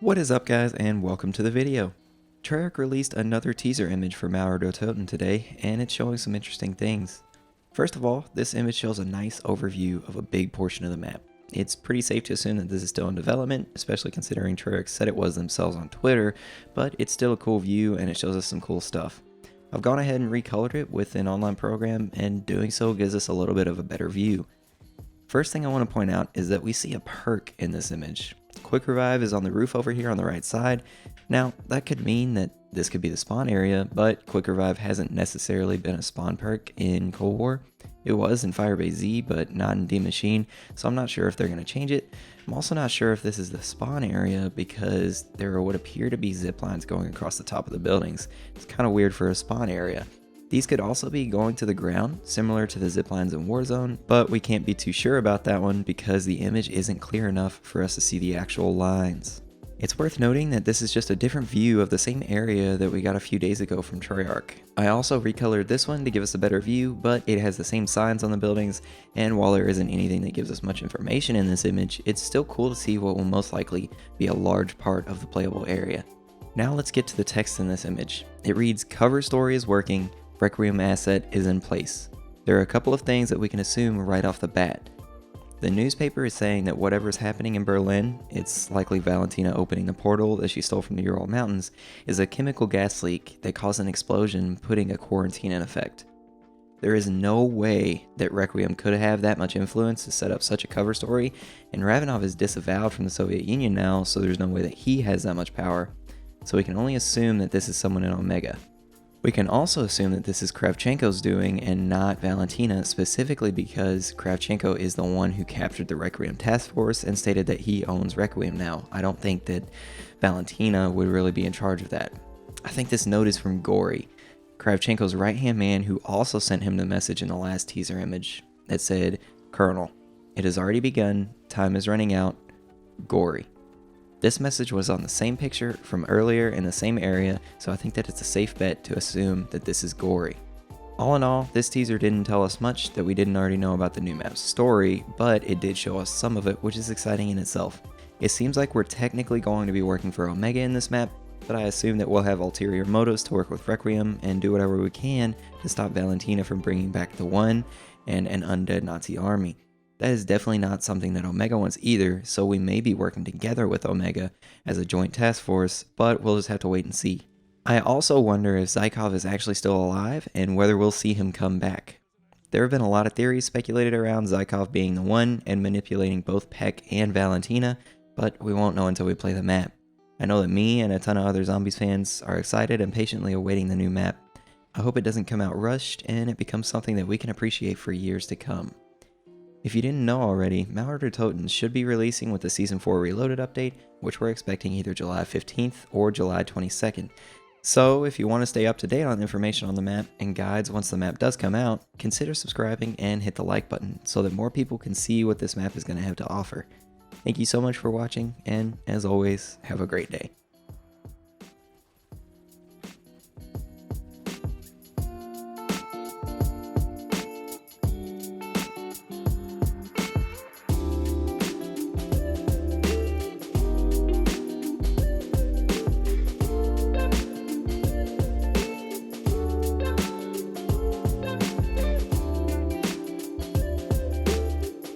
What is up, guys, and welcome to the video. Treyarch released another teaser image for MAUER Toten today, and it's showing some interesting things. First of all, this image shows a nice overview of a big portion of the map. It's pretty safe to assume that this is still in development, especially considering Treyarch said it was themselves on Twitter, but it's still a cool view and it shows us some cool stuff. I've gone ahead and recolored it with an online program, and doing so gives us a little bit of a better view. First thing I want to point out is that we see a perk in this image. Quick Revive is on the roof over here on the right side. Now, that could mean that this could be the spawn area, but Quick Revive hasn't necessarily been a spawn perk in Cold War. It was in Firebase Z, but not in D Machine, so I'm not sure if they're going to change it. I'm also not sure if this is the spawn area because there would appear to be zip lines going across the top of the buildings. It's kind of weird for a spawn area. These could also be going to the ground, similar to the ziplines in Warzone, but we can't be too sure about that one because the image isn't clear enough for us to see the actual lines. It's worth noting that this is just a different view of the same area that we got a few days ago from Treyarch. I also recolored this one to give us a better view, but it has the same signs on the buildings, and while there isn't anything that gives us much information in this image, it's still cool to see what will most likely be a large part of the playable area. Now let's get to the text in this image. It reads, "Cover story is working. Requiem asset is in place." There are a couple of things that we can assume right off the bat. The newspaper is saying that whatever's happening in Berlin, it's likely Valentina opening the portal that she stole from the Ural Mountains, is a chemical gas leak that caused an explosion, putting a quarantine in effect. There is no way that Requiem could have that much influence to set up such a cover story, and Ravenov is disavowed from the Soviet Union now, so there's no way that he has that much power. So we can only assume that this is someone in Omega. We can also assume that this is Kravchenko's doing and not Valentina, specifically because Kravchenko is the one who captured the Requiem task force and stated that he owns Requiem now. I don't think that Valentina would really be in charge of that. I think this note is from Gory, Kravchenko's right-hand man, who also sent him the message in the last teaser image that said, "Colonel, it has already begun, time is running out, Gory." This message was on the same picture from earlier in the same area, so I think that it's a safe bet to assume that this is Gory. All in all, this teaser didn't tell us much that we didn't already know about the new map's story, but it did show us some of it, which is exciting in itself. It seems like we're technically going to be working for Omega in this map, but I assume that we'll have ulterior motives to work with Requiem and do whatever we can to stop Valentina from bringing back the One and an undead Nazi army. That is definitely not something that Omega wants either, so we may be working together with Omega as a joint task force, but we'll just have to wait and see. I also wonder if Zykov is actually still alive and whether we'll see him come back. There have been a lot of theories speculated around Zykov being the One and manipulating both Peck and Valentina, but we won't know until we play the map. I know that me and a ton of other Zombies fans are excited and patiently awaiting the new map. I hope it doesn't come out rushed and it becomes something that we can appreciate for years to come. If you didn't know already, MAUER Toten should be releasing with the Season 4 Reloaded update, which we're expecting either July 15th or July 22nd. So if you want to stay up to date on information on the map and guides once the map does come out, consider subscribing and hit the like button so that more people can see what this map is going to have to offer. Thank you so much for watching, and as always, have a great day.